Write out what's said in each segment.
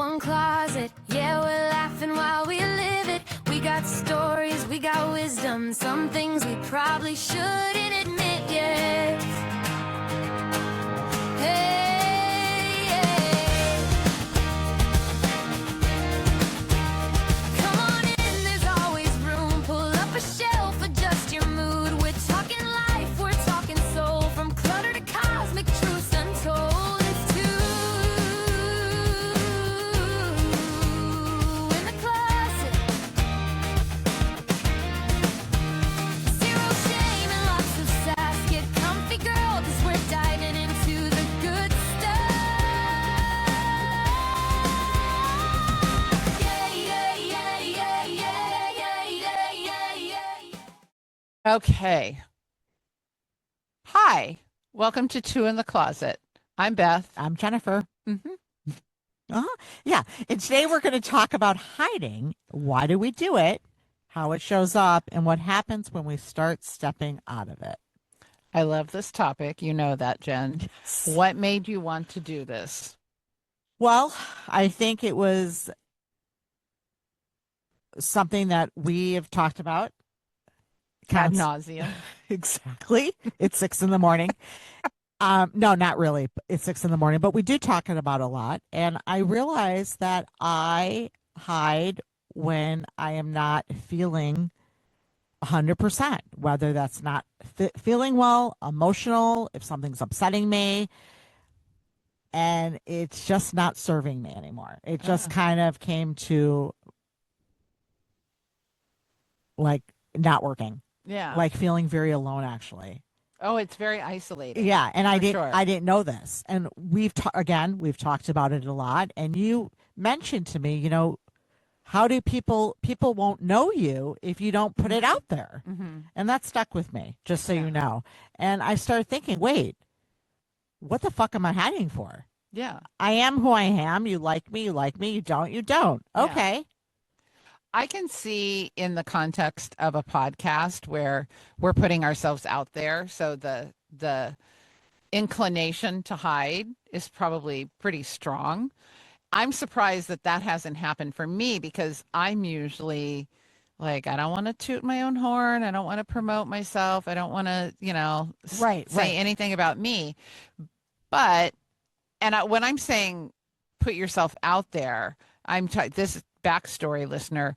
one closet. Yeah, we're laughing while we live it. We got stories, we got wisdom, some things we probably shouldn't admit yet. Hey, yeah. Come on in, there's always room. Pull up a shelf, adjust your mood. We're talking life, we're talking soul. From clutter to cosmic truths untold. It's two in the closet. Zero shame and lots of sass. Get comfy, girl, 'cause we're diving into the good stuff. Yeah, yeah, yeah, yeah, yeah, yeah, yeah, yeah, yeah. Okay. Hi. Welcome to Two in the Closet. I'm Beth. I'm Jennifer. Mm-hmm. Yeah. And today we're going to talk about hiding. Why do we do it? How it shows up and what happens when we start stepping out of it. I love this topic. You know that, Jen. Yes. What made you want to do this? Well, I think it was something that we have talked about. Ad Const- nauseum. Exactly. It's 6 a.m. No, not really. It's 6 a.m, but we do talk it about a lot. And I realize that I hide when I am not feeling 100%, whether that's not feeling well, emotional, if something's upsetting me, and it's just not serving me anymore. It just kind of came to like not working, Yeah. like feeling very alone, actually. Oh, it's very isolating. Yeah, and For sure. I didn't know this, and we've talked about it a lot. And you mentioned to me, how do people won't know you if you don't put it out there, Mm-hmm. and that stuck with me, just so Yeah. you know. And I started thinking, wait, what the fuck am I hiding for? Yeah. I am who I am. You like me, you don't, you don't. Yeah. Okay. I can see in the context of a podcast where we're putting ourselves out there. So the inclination to hide is probably pretty strong. I'm surprised that that hasn't happened for me because I'm usually like, I don't want to toot my own horn. I don't want to promote myself. I don't want to, Right. say anything about me. But, when I'm saying put yourself out there, this backstory listener,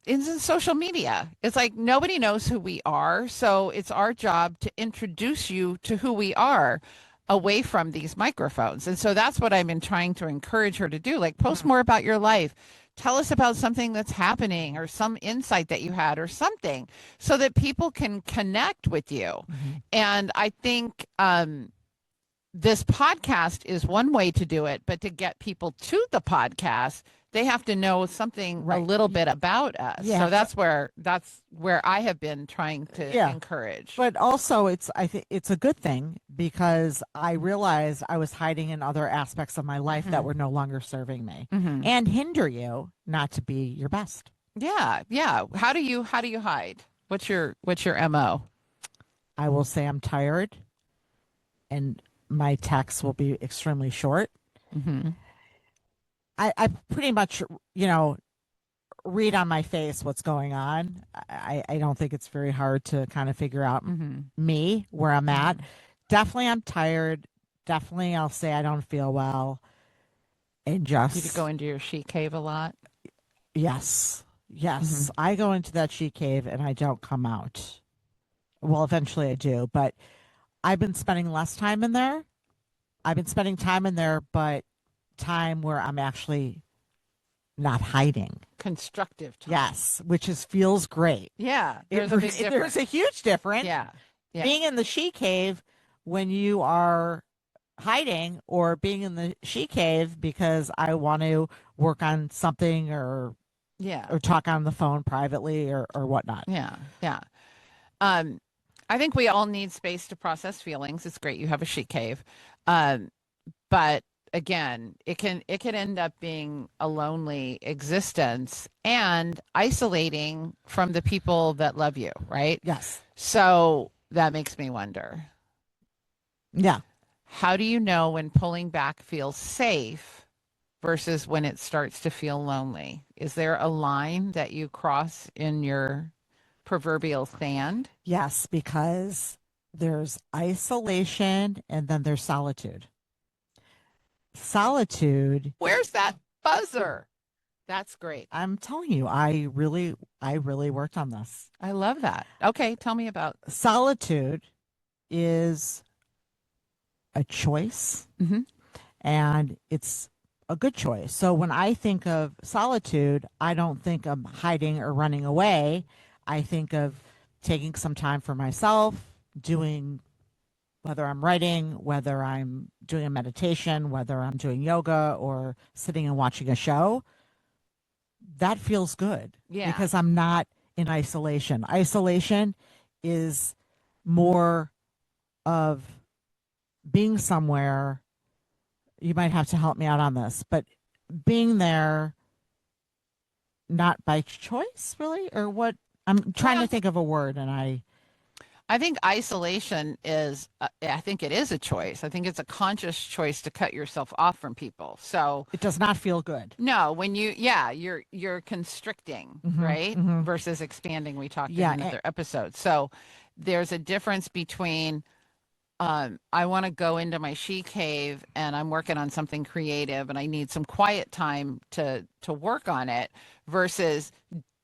is in social media. It's like nobody knows who we are. So it's our job to introduce you to who we are away from these microphones. And so that's what I've been trying to encourage her to do. Like, post more about your life. Tell us about something that's happening or some insight that you had or something so that people can connect with you. Mm-hmm. And I think this podcast is one way to do it, but to get people to the podcast, they have to know something a little bit about us. Yeah. So that's where I have been trying to encourage. But also, I think it's a good thing because I realized I was hiding in other aspects of my life that were no longer serving me and hinder you not to be your best. Yeah, yeah. How do you hide? What's your MO? I will say I'm tired, and my texts will be extremely short. Mm-hmm. I pretty much, read on my face what's going on. I don't think it's very hard to kind of figure out me, where I'm at. Definitely I'm tired. Definitely I'll say I don't feel well. And just... Do you go into your she cave a lot? Yes. I go into that she cave and I don't come out. Well, eventually I do, but I've been spending less time in there. I've been spending time in there, but time where I'm actually not hiding. Constructive time. Yes, which feels great. Yeah, there's a big difference. There's a huge difference. Yeah. Being in the she cave when you are hiding, or being in the she cave because I want to work on something or talk on the phone privately or whatnot. Yeah. I think we all need space to process feelings. It's great you have a she cave, but again, it can end up being a lonely existence and isolating from the people that love you, right? Yes. So that makes me wonder. Yeah. How do you know when pulling back feels safe versus when it starts to feel lonely? Is there a line that you cross in your proverbial sand? Yes, because there's isolation and then there's solitude. Solitude, Where's that buzzer? That's great. I'm telling you, I really worked on this. I love that. Okay, tell me about. Solitude is a choice Mhm. and it's a good choice. So when I think of solitude, I don't think of hiding or running away. I think of taking some time for myself, doing whether I'm writing, whether I'm doing a meditation, whether I'm doing yoga or sitting and watching a show. That feels good Yeah. because I'm not in isolation. Isolation is more of being somewhere. You might have to help me out on this, but being there not by choice, really, or what? I'm trying to think of a word, and I think isolation is, I think it is a choice. I think it's a conscious choice to cut yourself off from people. So, it does not feel good. no, when you're constricting, right? Versus expanding. We talked Yeah, in another episode. So, there's a difference between I want to go into my she cave and I'm working on something creative and I need some quiet time to work on it versus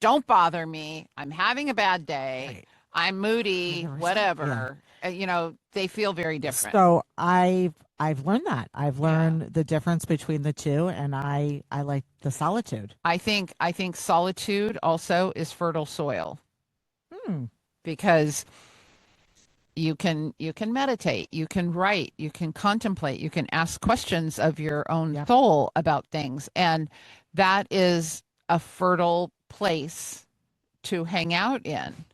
don't bother me. I'm having a bad day. Right. I'm moody, Yeah. whatever. They feel very different. So I've learned that. I've learned the difference between the two, and I like the solitude. I think solitude also is fertile soil Hmm. because you can meditate, you can write, you can contemplate, you can ask questions of your own Yep. soul about things, and that is a fertile place to hang out in.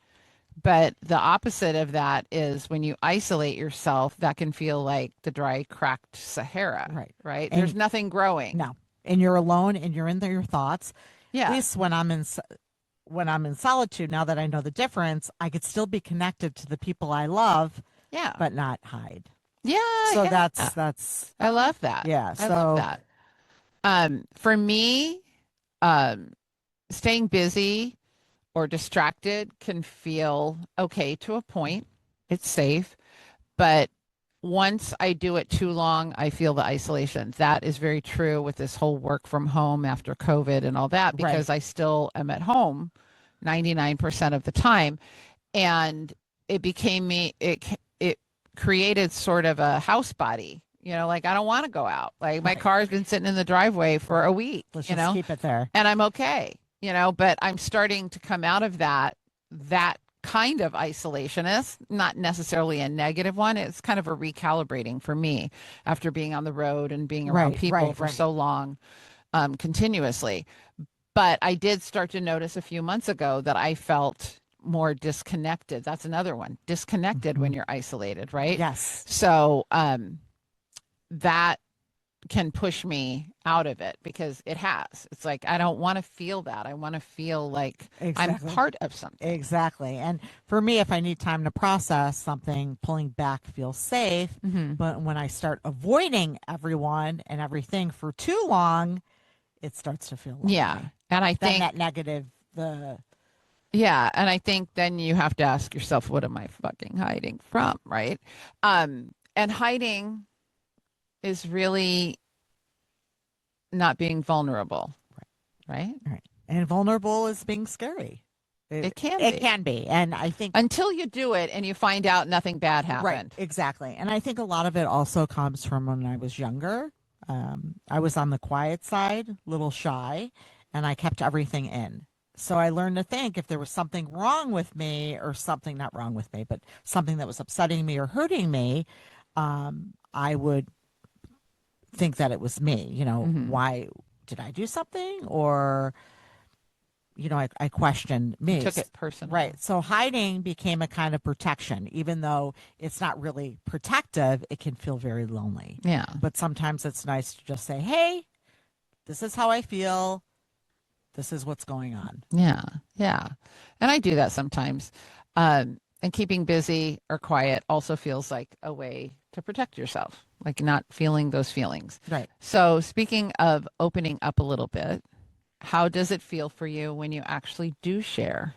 But the opposite of that is when you isolate yourself, that can feel like the dry, cracked Sahara. Right. Right. And There's nothing growing. no, and you're alone, and you're in your thoughts. At Yeah. least when I'm in solitude, now that I know the difference, I could still be connected to the people I love, Yeah. but not hide. Yeah. So Yeah. that's I love that. yeah. I love So that. For me, staying busy or distracted can feel okay to a point. It's safe. But once I do it too long, I feel the isolation. That is very true with this whole work from home after COVID and all that, because Right. I still am at home 99% of the time. And it became me, it created sort of a house body. Like I don't want to go out. Like my Right. car's been sitting in the driveway for a week, Let's just keep it there. and I'm okay, but I'm starting to come out of that kind of isolation. It's not necessarily a negative one. It's kind of a recalibrating for me after being on the road and being around Right, people right, for right. so long, continuously. But I did start to notice a few months ago that I felt more disconnected. That's another one. Disconnected when you're isolated, right? Yes. So that can push me out of it because it has. It's like I don't want to feel that. I want to feel like Exactly. I'm part of something. Exactly. And for me, if I need time to process something, pulling back feels safe. Mhm. But when I start avoiding everyone and everything for too long, it starts to feel lonely. Yeah. And I Then think that negative, and I think then you have to ask yourself, what am I fucking hiding from, right? And hiding is really not being vulnerable, right? right. And vulnerable is being scary. It can It be. can be. And I think Until you do it and you find out nothing bad right, happened. exactly. And I think a lot of it also comes from when I was younger. I was on the quiet side, a little shy, and I kept everything in. So I learned to think if there was something wrong with me, or something not wrong with me, but something that was upsetting me or hurting me, I would think that it was me. Why did I do something? Or, I questioned me. Took it personally. Right. So hiding became a kind of protection. Even though it's not really protective, it can feel very lonely. Yeah. But sometimes it's nice to just say, hey, this is how I feel. This is what's going on. Yeah. Yeah. And I do that sometimes. And keeping busy or quiet also feels like a way to protect yourself, like not feeling those feelings. Right. So speaking of opening up a little bit, how does it feel for you when you actually do share?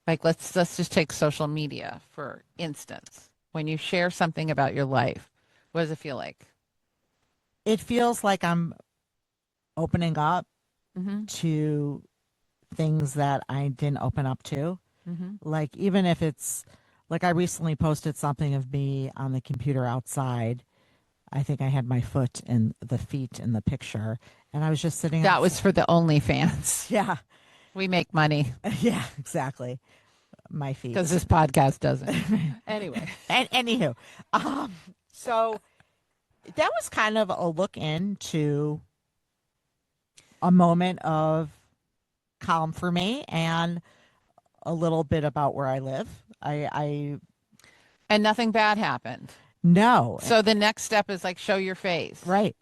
Like let's just take social media for instance. When you share something about your life, what does it feel like? It feels like I'm opening up Mm-hmm. to things that I didn't open up to. Mm-hmm. Like, even if it's like I recently posted something of me on the computer outside. I think I had my foot in the feet in the picture, and I was just sitting That was outside. for the OnlyFans. Yeah, We make money yeah, exactly. My feet. because this podcast doesn't. Anyway. And anywho, um, so that was kind of a look into a moment of calm for me and a little bit about where I live. I And nothing bad happened. know. So the next step is like show your face. Right,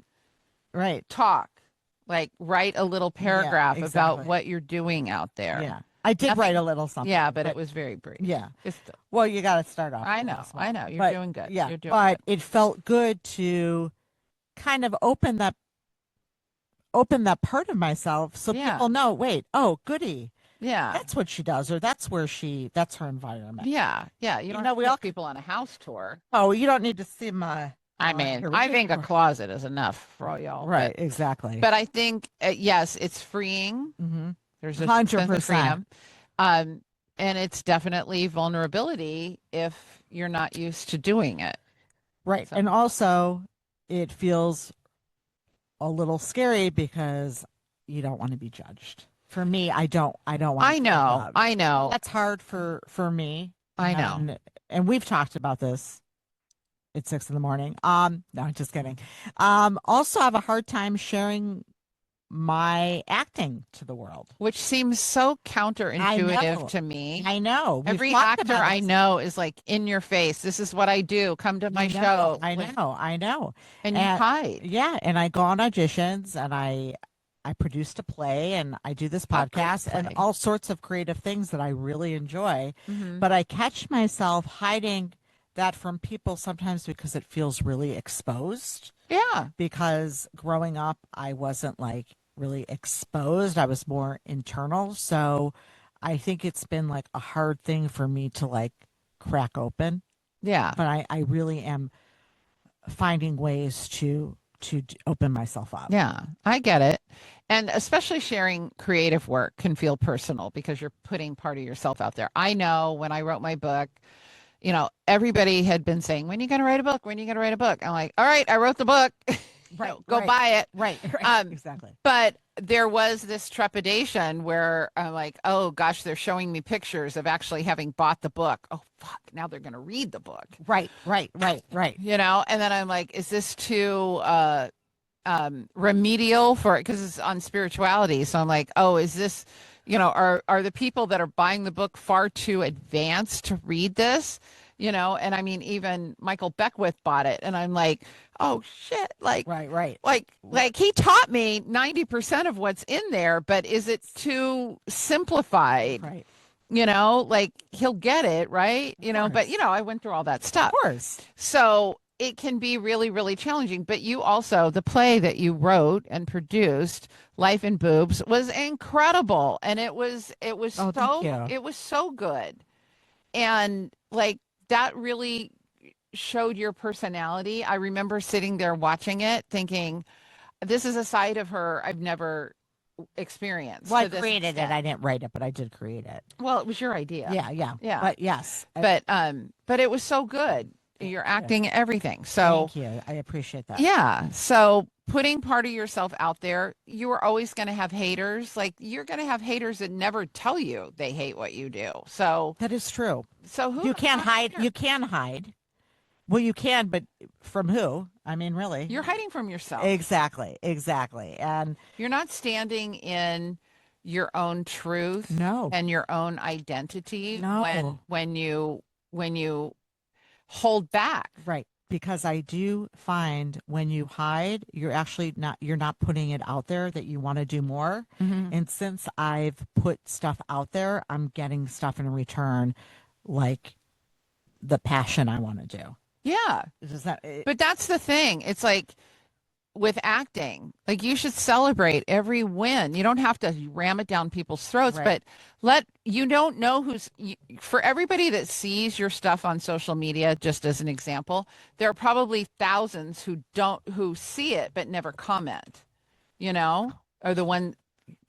right. Talk. Like write a little Yeah, paragraph about exactly. what you're doing out there. Yeah. I did Nothing- write a little something. Yeah, but it was very brief. Yeah. It's still, Well, you got to start off. I a know. little small. I know. You're But, doing good. Yeah, You're doing but good. it felt good to kind of open that part of myself so Yeah. people know, wait, oh, goody. Yeah. That's what she does, or that's her environment. Yeah. Yeah. You You don't know, have we to all- take people on a house tour. Oh, you don't need to see my. I oh, mean, here we I go. think a closet is enough for all y'all. Right, exactly. But I think, yes, it's freeing. Mm-hmm. There's a sense of 100%. freedom. And it's definitely vulnerability if you're not used to doing it. Right. So- And also, it feels a little scary because you don't want to be judged. For me, I don't want I know. I know. That's hard for me. I know. And we've talked about this at 6 a.m. No, just kidding. Also I have a hard time sharing my acting to the world. Which seems so counterintuitive know. to me. I know. We've Every talked actor about I this. know is like in your face. This is what I do. Come to my I know, show. I Like, know. I know. And you hide. Yeah, and I go on auditions and I produced a play and I do this Oh, great podcast and play. all sorts of creative things that I really enjoy. Mhm. But I catch myself hiding that from people sometimes because it feels really exposed. Yeah. Because growing up, I wasn't like really exposed. I was more internal. So I think it's been like a hard thing for me to like crack open. Yeah. But I really am finding ways to open myself up. Yeah. I get it. And especially sharing creative work can feel personal because you're putting part of yourself out there. I know when I wrote my book, everybody had been saying, when are you going to write a book? When are you going to write a book? I'm like, all right, I wrote the book. Go buy it. Right. Exactly. But there was this trepidation where I'm like, oh gosh, they're showing me pictures of actually having bought the book. Oh fuck, now they're going to read the book. Right. And then I'm like, is this too remedial for it? Because it's on spirituality. So I'm like, oh, is this, are the people that are buying the book far too advanced to read this? And I mean, even Michael Beckwith bought it, and I'm like, oh shit, like, Right. like he taught me 90% of what's in there, but is it too simplified? Right. Like he'll get it, right? But course. I went through all that stuff. Of course. So it can be really, really challenging. But you also, the play that you wrote and produced, Life in Boobs, was incredible. And it was Oh, thank you. it was so good. And like that really showed your personality. I remember sitting there watching it thinking, this is a side of her I've never experienced. Well, I to this created it. extent. I didn't write it, but I did create it. Well, it was your idea. Yeah. But yes. But it was so good. You're acting everything. So Thank you. I appreciate that. yeah. So putting part of yourself out there, you are always going to have haters. Like you're going to have haters that never tell you they hate what you do. So That is true. who You can't the fuck hide. cares? You can hide. Well, you can, but from who? I mean, really. You're hiding from yourself. Exactly. And You're not standing in your own truth no. and your own identity No. when you hold back. Right. Because I do find when you hide, you're not putting it out there that you want to do more. And since I've put stuff out there, I'm getting stuff in return, like the passion I want to do. Yeah. It's just not, But that's the thing. It's like with acting, like you should celebrate every win. You don't have to ram it down people's throats, right. but you don't know for everybody that sees your stuff on social media, just as an example, there are probably thousands who see it but never comment, or the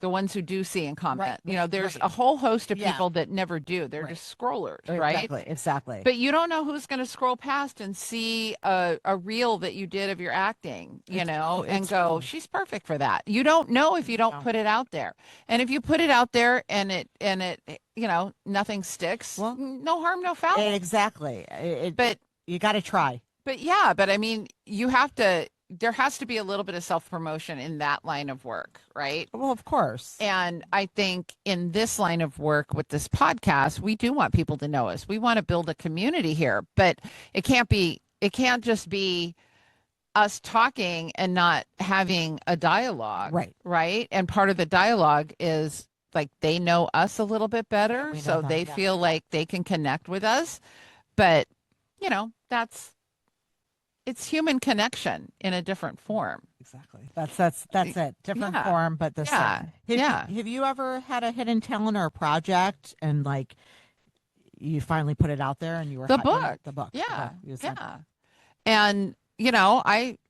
ones who do see and comment. Right. There's Right. a whole host of Yeah. people that never do. They're Right. just scrollers, right? Exactly. But you don't know who's going to scroll past and see a reel that you did of your acting, and go, she's perfect for that. You don't know if you don't No. put it out there. And if you put it out there and it nothing sticks, Well, no harm, no foul. Exactly. But you got to try. but I mean, there has to be a little bit of self-promotion in that line of work, right? Well, of course. And I think in this line of work with this podcast, we do want people to know us. We want to build a community here, but it can't just be us talking and not having a dialogue. Right. Right. And part of the dialogue is like they know us a little bit better. We know So them, they yeah. feel like they can connect with us. But, it's human connection in a different form. Exactly. That's it. Different Yeah. form, but the Yeah. same. Yeah. Have you ever had a hidden talent or a project and like you finally put it out there and you were The book. The book. Yeah. You said- Yeah. And,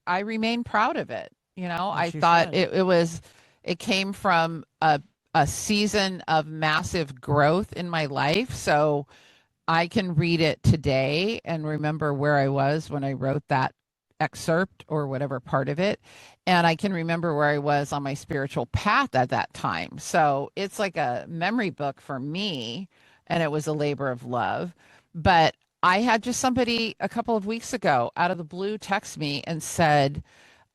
I remain proud of it. I you thought should. it came from a season of massive growth in my life. So I can read it today and remember where I was when I wrote that excerpt or whatever part of it. And I can remember where I was on my spiritual path at that time. So it's like a memory book for me, and it was a labor of love. But I had just somebody a couple of weeks ago out of the blue text me and said,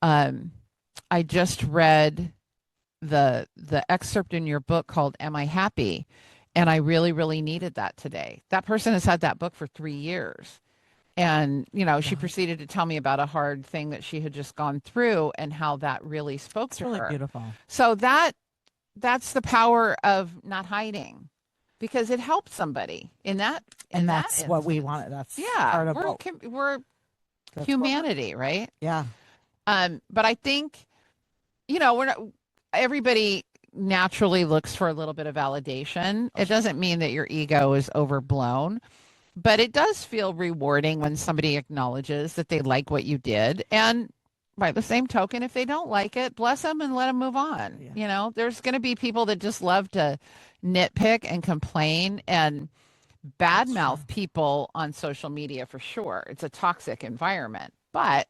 I just read the excerpt in your book called Am I Happy? And I really, really needed that today. That person has had that book for 3 years. And, she proceeded to tell me about a hard thing that she had just gone through and how that really spoke It's to really her. beautiful. So that's the power of not hiding, because it helps somebody in that. And that's what we want. That's part of we're that's humanity, right? Yeah. But I think, we're not, everybody naturally looks for a little bit of validation. It doesn't mean that your ego is overblown, but it does feel rewarding when somebody acknowledges that they like what you did. And by the same token, if they don't like it, bless them and let them move on. Yeah. There's going to be people that just love to nitpick and complain and badmouth people on social media for sure. It's a toxic environment, but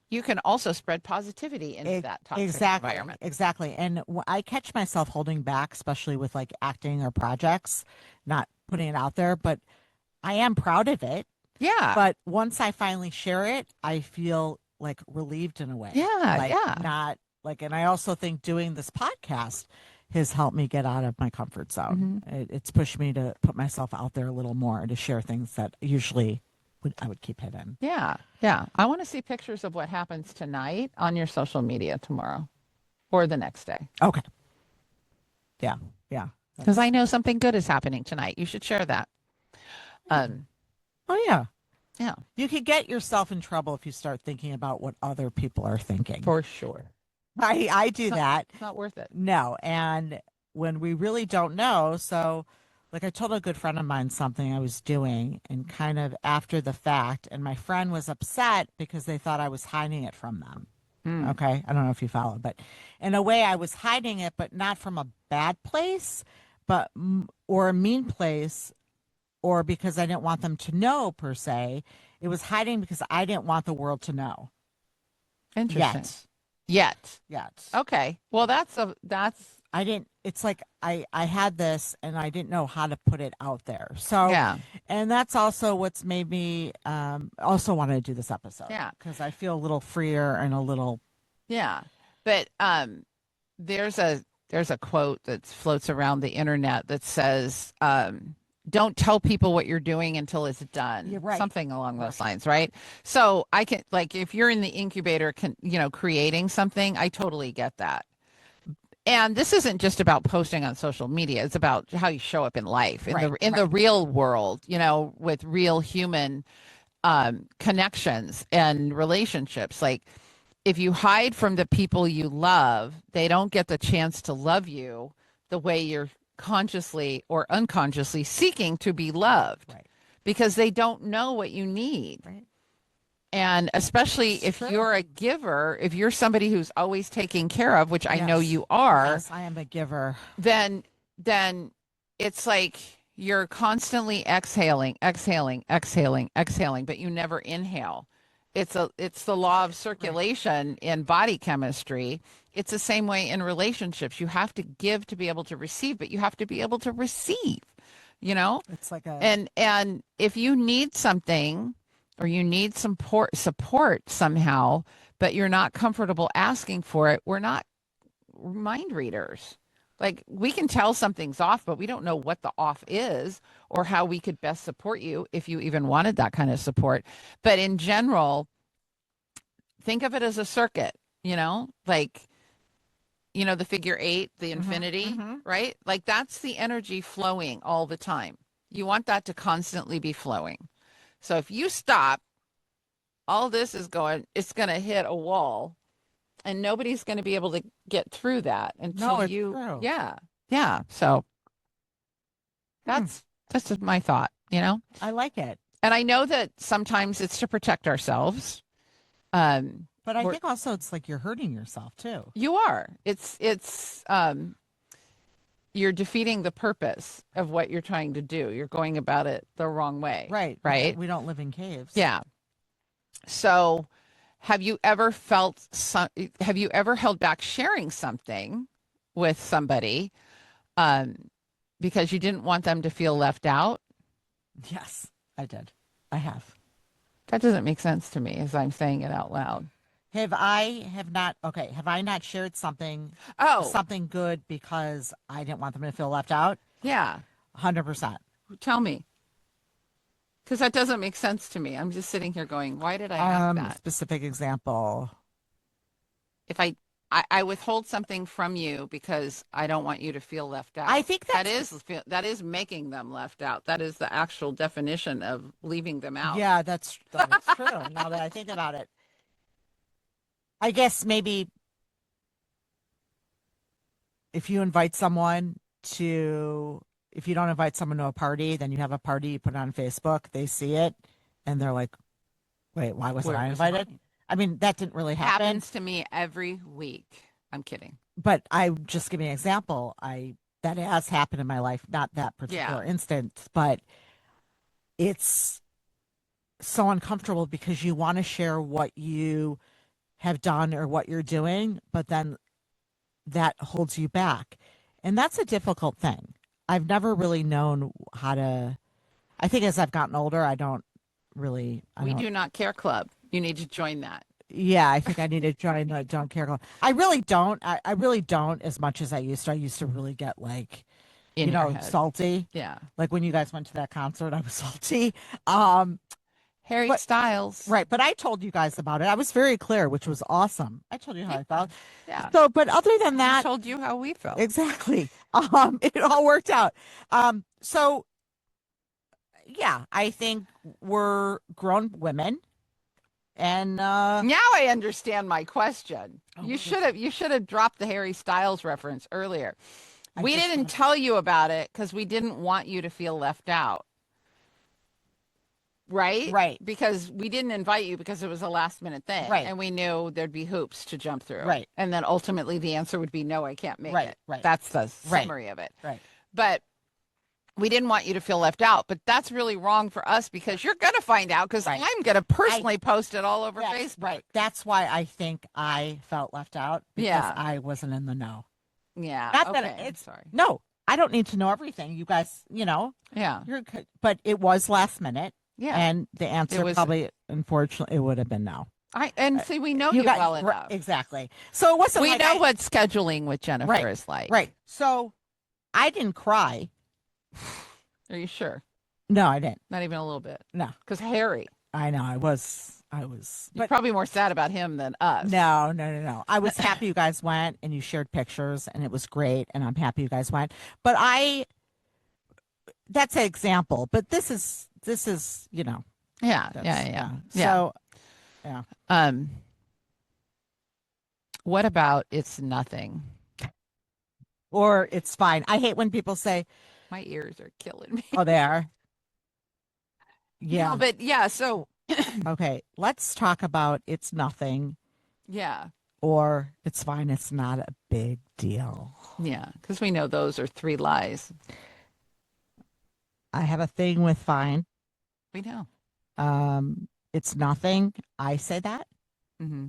you can also spread positivity into that toxic environment. Exactly. And I catch myself holding back, especially with like acting or projects, not putting it out there, but I am proud of it. Yeah. But once I finally share it, I feel like relieved in a way. Yeah. Like Yeah. not like, and I also think doing this podcast has helped me get out of my comfort zone. It's pushed me to put myself out there a little more, to share things that usually I would keep hidden. Yeah. Yeah. I want to see pictures of what happens tonight on your social media tomorrow or the next day. Okay. Yeah. Yeah. Because I know something good is happening tonight. You should share that. Oh, yeah. Yeah. You could get yourself in trouble if you start thinking about what other people are thinking. For sure. I do that. It's not worth it. No. And when we really don't know, so like I told a good friend of mine something I was doing and kind of after the fact, and my friend was upset because they thought I was hiding it from them. Okay. I don't know if you follow, but in a way I was hiding it, but not from a bad place, but or a mean place, or because I didn't want them to know per se. It was hiding because I didn't want the world to know. Interesting. Yet. Okay. Well, that's I didn't, it's like I had this and I didn't know how to put it out there. So, yeah. And that's also what's made me also want to do this episode. Yeah. Because I feel a little freer and a little. Yeah. But there's a quote that floats around the internet that says, don't tell people what you're doing until it's done. You're right. Something along those lines, right? So I can, like, if you're in the incubator, creating something, I totally get that. And this isn't just about posting on social media. It's about how you show up in life, in the real world, with real human connections and relationships. Like if you hide from the people you love, they don't get the chance to love you the way you're consciously or unconsciously seeking to be loved, Right. because they don't know what you need. Right. And especially It's if true. you're a giver, if you're somebody who's always taking care of, which I know Yes. you are, Yes, I am a giver. then it's like you're constantly exhaling, exhaling, exhaling, exhaling, but you never inhale. It's the law of circulation in body chemistry. It's the same way in relationships. You have to give to be able to receive, but you have to be able to receive, you know? It's like a And if you need something or you need some support somehow, but you're not comfortable asking for it, we're not mind readers. Like we can tell something's off, but we don't know what the off is or how we could best support you if you even wanted that kind of support. But in general, think of it as a circuit, like, the figure eight, the infinity, right? Like that's the energy flowing all the time. You want that to constantly be flowing. So if you stop, all this is it's going to hit a wall and nobody's going to be able to get through that until it's you, true. yeah. So that's just my thought, I like it. And I know that sometimes it's to protect ourselves. But I think also it's like you're hurting yourself too. You are. It's you're defeating the purpose of what you're trying to do. You're going about it the wrong way. Right. Right. We don't live in caves. Yeah. So have you ever held back sharing something with somebody because you didn't want them to feel left out? Yes, I did. I have. That doesn't make sense to me as I'm saying it out loud. Have I not shared something good because I didn't want them to feel left out? Yeah. 100%. Tell me. Because that doesn't make sense to me. I'm just sitting here going, why did I ask that? Specific example. If I withhold something from you because I don't want you to feel left out. I think that is making them left out. That is the actual definition of leaving them out. Yeah, that's true. Now that I think about it. I guess maybe if you don't invite someone to a party, then you have a party, you put it on Facebook, they see it, and they're like, wait, why wasn't I invited? I mean, that didn't really happen. Happens to me every week. I'm kidding. But I just give you an example. That has happened in my life, not that particular instance, but it's so uncomfortable because you want to share what you have done or what you're doing, but then that holds you back. And that's a difficult thing. I've never really known how to, I think as I've gotten older, We Do Not Care Club. You need to join that. Yeah, I think I need to join the Don't Care Club. I really don't. I really don't as much as I used to. I used to really get like, salty. Yeah. Like when you guys went to that concert, I was salty. Harry Styles. Right. But I told you guys about it. I was very clear, which was awesome. I told you how I felt. Yeah. So, but other than that. I told you how we felt. Exactly. It all worked out. So yeah, I think we're grown women. And now I understand my question. You should have dropped the Harry Styles reference earlier. We didn't tell you about it because we didn't want you to feel left out. Right? Right. Because we didn't invite you because it was a last minute thing. Right. And we knew there'd be hoops to jump through. Right. And then ultimately the answer would be no, I can't make it. Right. That's the summary of it. Right. But we didn't want you to feel left out, but that's really wrong for us because you're going to find out because I'm going to personally post it all over Facebook. Right. That's why I think I felt left out because I wasn't in the know. Yeah. Not that it's sorry. No, I don't need to know everything. You guys, Yeah. But it was last minute. Yeah. And the answer probably, unfortunately, it would have been no. See, we know you well enough. Exactly. So it wasn't we know what scheduling with Jennifer is like. Right. So I didn't cry. Are you sure? No, I didn't. Not even a little bit. No. Because Harry. I know. I was. You're probably more sad about him than us. No. I was happy you guys went and you shared pictures and it was great. And I'm happy you guys went. But that's an example. But this is, Yeah, That's, yeah, yeah, yeah. So, yeah. Um, what about it's nothing? Or it's fine. I hate when people say, My ears are killing me. oh, they are. No, Yeah. but yeah, so Okay. Let's talk about it's nothing yeah, or it's fine. It's not a big deal. yeah, because we know those are three lies. I have a thing with fine. We know. It's nothing. I say that. Hmm.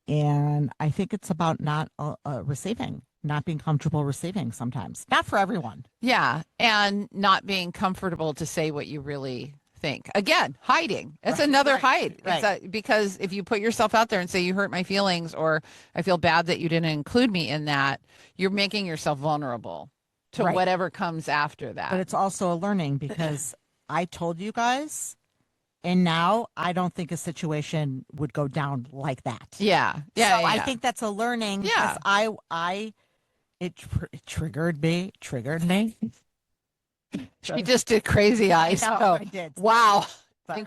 And I think it's about not receiving, not being comfortable receiving sometimes. Not for everyone. Yeah, and not being comfortable to say what you really think. Again, hiding. It's Right, another right, hide. right. Because if you put yourself out there and say you hurt my feelings or I feel bad that you didn't include me in that, you're making yourself vulnerable to Right. whatever comes after But that. it's also a learning because I told you guys, and now I don't think a situation would go down like that. Yeah, yeah, So yeah, I yeah. think that's a learning because Yeah. it triggered me. She just did crazy eyes. know, So, I did. wow. Sorry.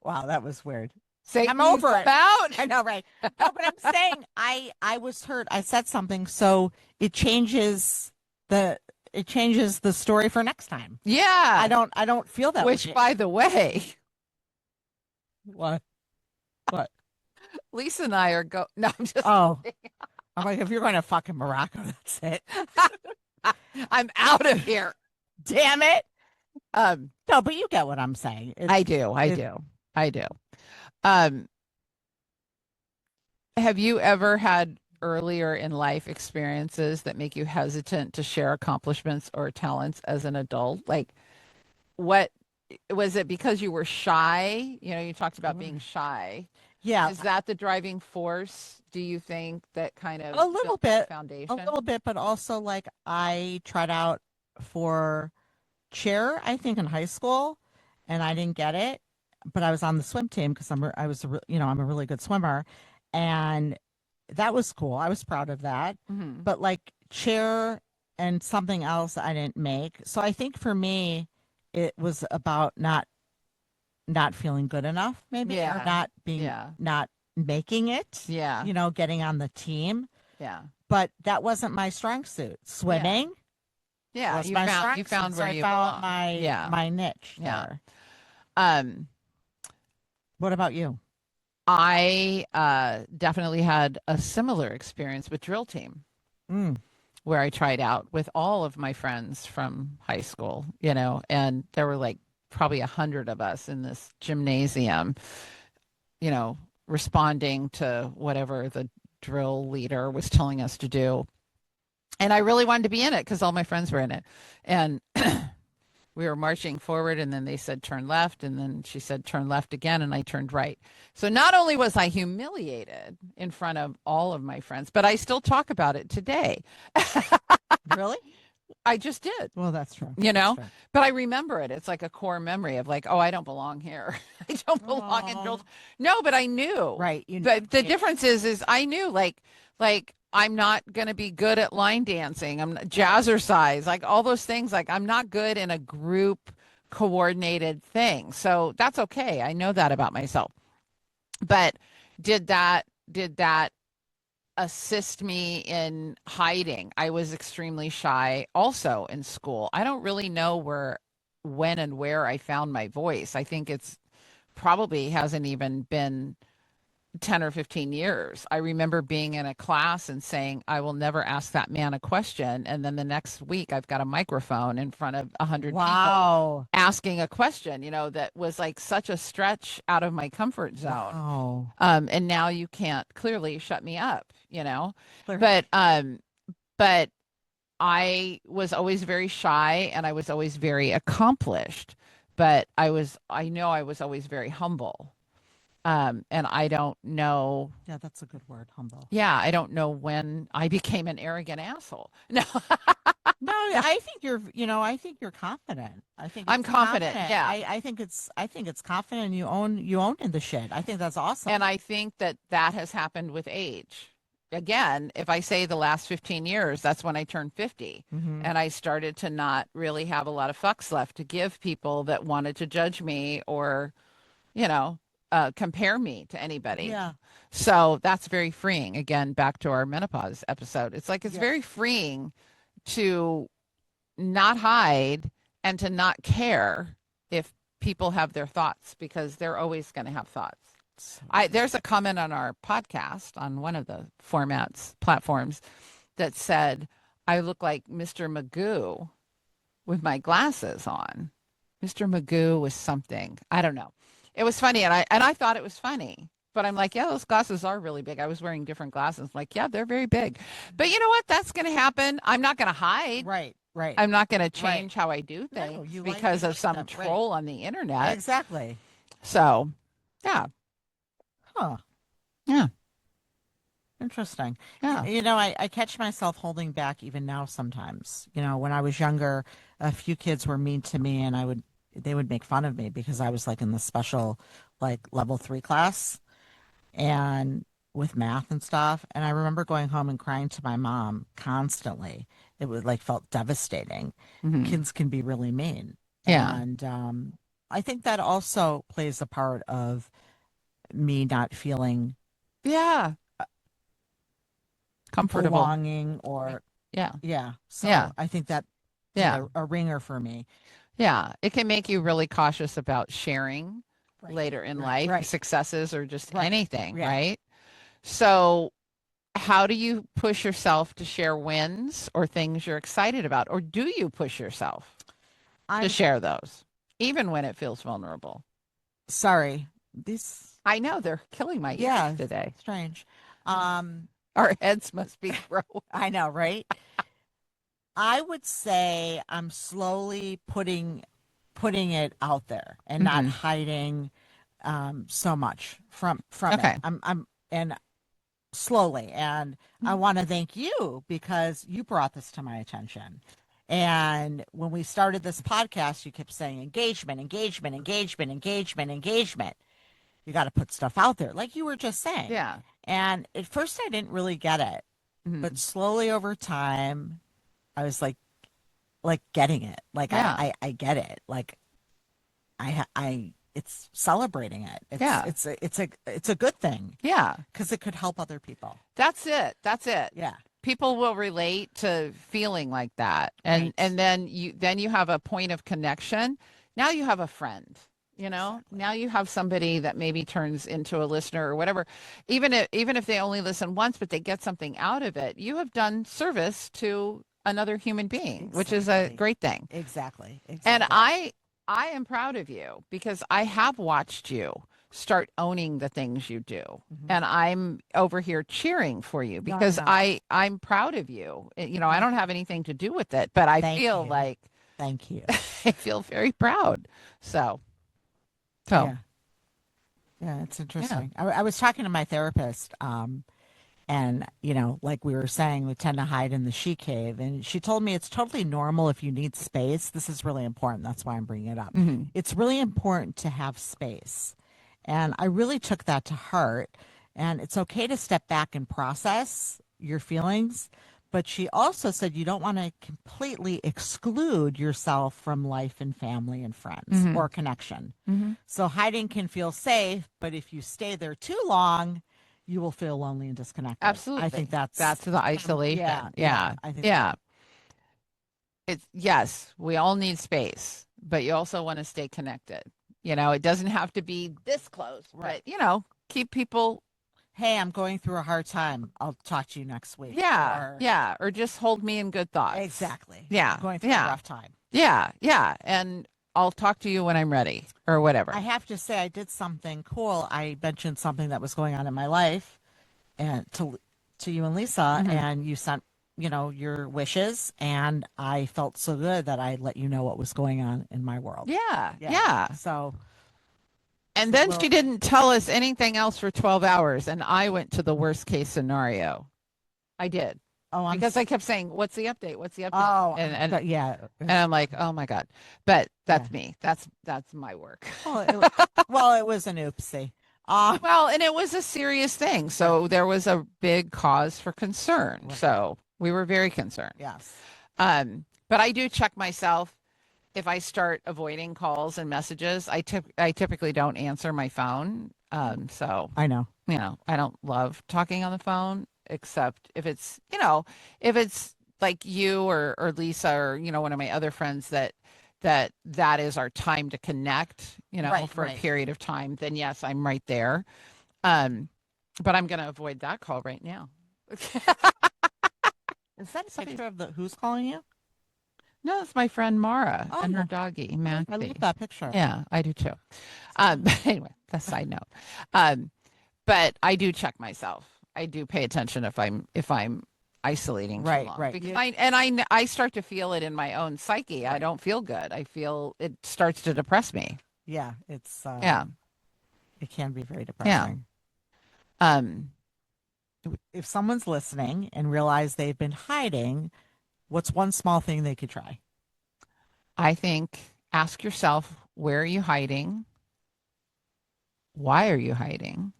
Wow, that was weird. Satan's over it. out. I know, right? No, but I'm saying I was hurt. I said something, so it changes the story for next time. Yeah. I don't feel that Which, way. by the way, What? What? Lisa and I are No, I'm just. Oh, I'm like, if you're going to fucking Morocco, that's it. I'm out of here. Damn it. Um, No, but you get what I'm saying. I do. I do. Um, have you ever had earlier in life experiences that make you hesitant to share accomplishments or talents as an adult? Like, what was it because you were shy? You know, you talked about being shy. Yeah, Is that the driving force, do you think, that kind of a little built that bit, foundation? but also like I tried out for cheer, I think in high school, and I didn't get it, but I was on the swim team because I'm a really good swimmer, and that was cool. I was proud of that. Hmm. But like cheer and something else I didn't make. So I think for me, it was about not feeling good enough, maybe, or Yeah. not being Yeah. not making it. Yeah. Getting on the team. Yeah. But that wasn't my strong suit. Swimming Yeah. was You my found strong you suit. found So where I you found belong. Yeah. my niche Yeah. there. Um, What about you? I definitely had a similar experience with drill team Mm. where I tried out with all of my friends from high school, and there were like probably 100 of us in this gymnasium, responding to whatever the drill leader was telling us to do. And I really wanted to be in it because all my friends were in it. And we were marching forward, and then they said, turn left. And then she said, turn left again. And I turned right. So not only was I humiliated in front of all of my friends, but I still talk about it today. Really? I just did. Well, that's true. But I remember it. It's like a core memory of like, oh, I don't belong here. I don't belong in drill. No, but I knew. Right. But the difference is I knew like I'm not going to be good at line dancing. I'm jazzercise, like all those things. Like I'm not good in a group coordinated thing. So that's okay. I know that about myself. But did that assist me in hiding? I was extremely shy also in school. I don't really know when and where I found my voice. I think it's probably hasn't even been 10 or 15 years. I remember being in a class and saying, I will never ask that man a question. And then the next week, I've got a microphone in front of 100 people Wow. asking a question, that was like such a stretch out of my comfort zone. Wow. And now you can't clearly shut me up, Clear. but I was always very shy and I was always very accomplished, but I know I was always very humble. And I don't know. Yeah, that's a good word, humble. Yeah, I don't know when I became an arrogant asshole. No, No, I think you're confident. I think I'm it's confident. Yeah. I think it's confident. You own in the shit. I think that's awesome. And I think that has happened with age. Again, if I say the last 15 years, that's when I turned 50. Mhm. And I started to not really have a lot of fucks left to give people that wanted to judge me or compare me to anybody. Yeah. So that's very freeing. Again, back to our menopause episode. It's like it's Yeah. very freeing to not hide and to not care if people have their thoughts, because they're always going to have thoughts. There's a comment on our podcast on one of the platforms that said, I look like Mr. Magoo with my glasses on. Mr. Magoo was something. I don't know. It was funny, and I thought it was funny. But I'm like, yeah, those glasses are really big. I was wearing different glasses. Like, yeah, they're very big. But you know what? That's going to happen. I'm not going to hide. Right. I'm not going to change how I do No, things you like because it of some like that, right. troll on the internet. Exactly. So, yeah. Huh. Yeah. Interesting. Yeah. I catch myself holding back even now sometimes. When I was younger, a few kids were mean to me, and they would make fun of me because I was like in the special, like level 3 class, and with math and stuff. And I remember going home and crying to my mom constantly. It was like felt devastating. Mhm. Kids can be really mean. Yeah. And I think that also plays a part of me not feeling Yeah. Comfortable. belonging or Yeah. So Yeah. I think that Yeah. a ringer for me. Yeah. It can make you really cautious about sharing Right. later in Right. life, Right. successes or just Right. anything, Yeah. right? So, how do you push yourself to share wins or things you're excited about? Or do you push yourself to I'm share those, even when it feels vulnerable? sorry. This I know they're killing my Yeah. ears today. strange. Um Our heads must be growing. I know, right? I would say I'm slowly putting it out there and not Mhm. hiding so much from Okay. it. I'm and slowly, and I want to thank you because you brought this to my attention. And when we started this podcast, you kept saying engagement, engagement, engagement, engagement, engagement. You got to put stuff out there, like you were just saying. Yeah. And at first, I didn't really get it, Mhm. but slowly over time, I was like getting it. Like Yeah. I get it. Like it's celebrating it. Yeah. It's a good thing Yeah. because it could help other people. That's it. That's it. Yeah. People will relate to feeling like that. And Right. and then you have a point of connection. Now you have a friend. Now you have somebody that maybe turns into a listener or whatever. Even if they only listen once, but they get something out of it, you have done service to another human being, which is a Exactly. great thing. Exactly. And Exactly. I am proud of you because I have watched you start owning the things you do. Mhm. And I'm over here cheering for you No, because no. I'm proud of you. I don't have anything to do with it, but I Thank feel you. like Thank you. I feel very proud. So Yeah. Yeah, it's interesting. I was talking to my therapist, and like we were saying, we tend to hide in the she cave, and she told me it's totally normal if you need space. This is really important. That's why I'm bringing it up. Mhm. It's really important to have space, and I really took that to heart. And it's okay to step back and process your feelings. But she also said you don't want to completely exclude yourself from life and family and friends Mhm. or connection. Mhm. So hiding can feel safe, but if you stay there too long, you will feel lonely and disconnected. Absolutely. I think that's the isolation. yeah. I think Yeah. Yes, we all need space, but you also want to stay connected. It doesn't have to be this close, Right. but keep people. Hey, I'm going through a hard time. I'll talk to you next week. Yeah, or just hold me in good thoughts. Exactly. Yeah, I'm going through yeah. a rough time. Yeah, and I'll talk to you when I'm ready or whatever. I have to say I did something cool. I mentioned something that was going on in my life and to you and Lisa, Mhm. and you sent your wishes, and I felt so good that I let you know what was going on in my world. Yeah. So And then well- she didn't tell us anything else for 12 hours, and I went to the worst case scenario. I did. oh, I'm Because I kept saying, "What's the update? What's the update?" oh, and yeah. and I'm like, "Oh my God." But that's Yeah. me. That's my work. Well, it was an oopsie. Well, and it was a serious thing. So there was a big cause for concern. Right. So we were very concerned. Yes. But I do check myself. if I start avoiding calls and messages, I typically don't answer my phone. So I know. I don't love talking on the phone, except if it's, if it's like you or Lisa or, one of my other friends that is our time to connect, Right, for a right. period of time, then yes, I'm right there. Um, but I'm going to avoid that call right now. Is that a picture of who's calling you? No, it's my friend Mara Oh, and her doggy, I Maxie. love that picture. Yeah, I do too. But anyway, that's a side note. But I do check myself. I do pay attention if I'm isolating too Right, long, right. because You- I start to feel it in my own psyche. I don't feel good. I feel it starts to depress me. Yeah, it's Yeah, it can be very yeah. depressing. Um, If someone's listening and realize they've been hiding, what's one small thing they could try? I think ask yourself, where are you hiding? Why are you hiding?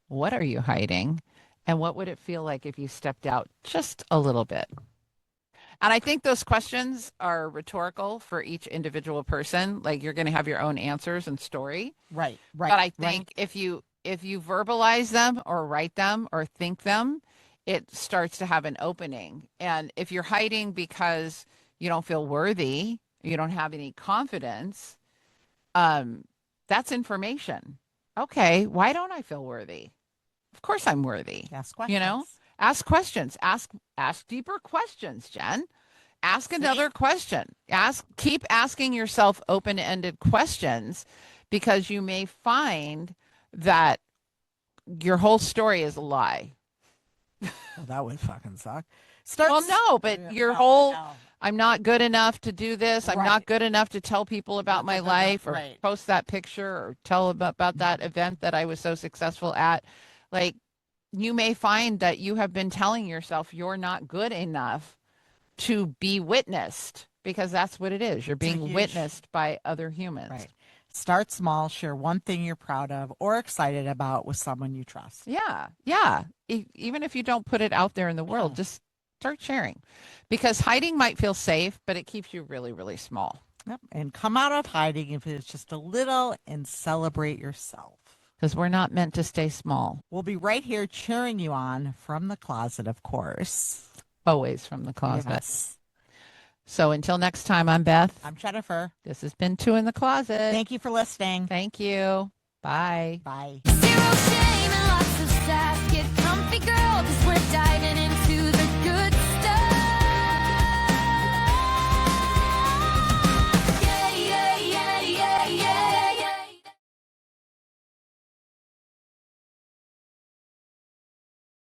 What are you hiding? And what would it feel like if you stepped out just a little bit? And I think those questions are rhetorical for each individual person. Like, you're going to have your own answers and story. Right, right. But I think if you verbalize them or write them or think them, it starts to have an opening. And if you're hiding because you don't feel worthy, you don't have any confidence, that's information. Okay, why don't I feel worthy? Of course I'm worthy. Ask questions. Ask questions. Ask deeper questions, Jen. Ask another question. Keep asking yourself open-ended questions, because you may find that your whole story is a lie. Well, that would fucking suck. Well, no, but your whole I'm not good enough to do this. I'm Right. not good enough to tell people about my life, or Right. post that picture, or tell about that event that I was so successful at. Like, you may find that you have been telling yourself you're not good enough to be witnessed, because that's what it is. You're being witnessed by other humans. Right. Start small, share one thing you're proud of or excited about with someone you trust. Yeah. Yeah. Even if you don't put it out there in the world, just start sharing, because hiding might feel safe, but it keeps you really, really small. Yep. And come out of hiding if it's just a little and celebrate yourself. Because we're not meant to stay small. We'll be right here cheering you on from the closet, of course. Always from the closet. Yes. So until next time, I'm Beth. I'm Jennifer. This has been Two in the Closet. Thank you for listening. Thank you. Bye. Bye. Zero shame and lots of sass. Get comfy, girl, 'cause we're diving into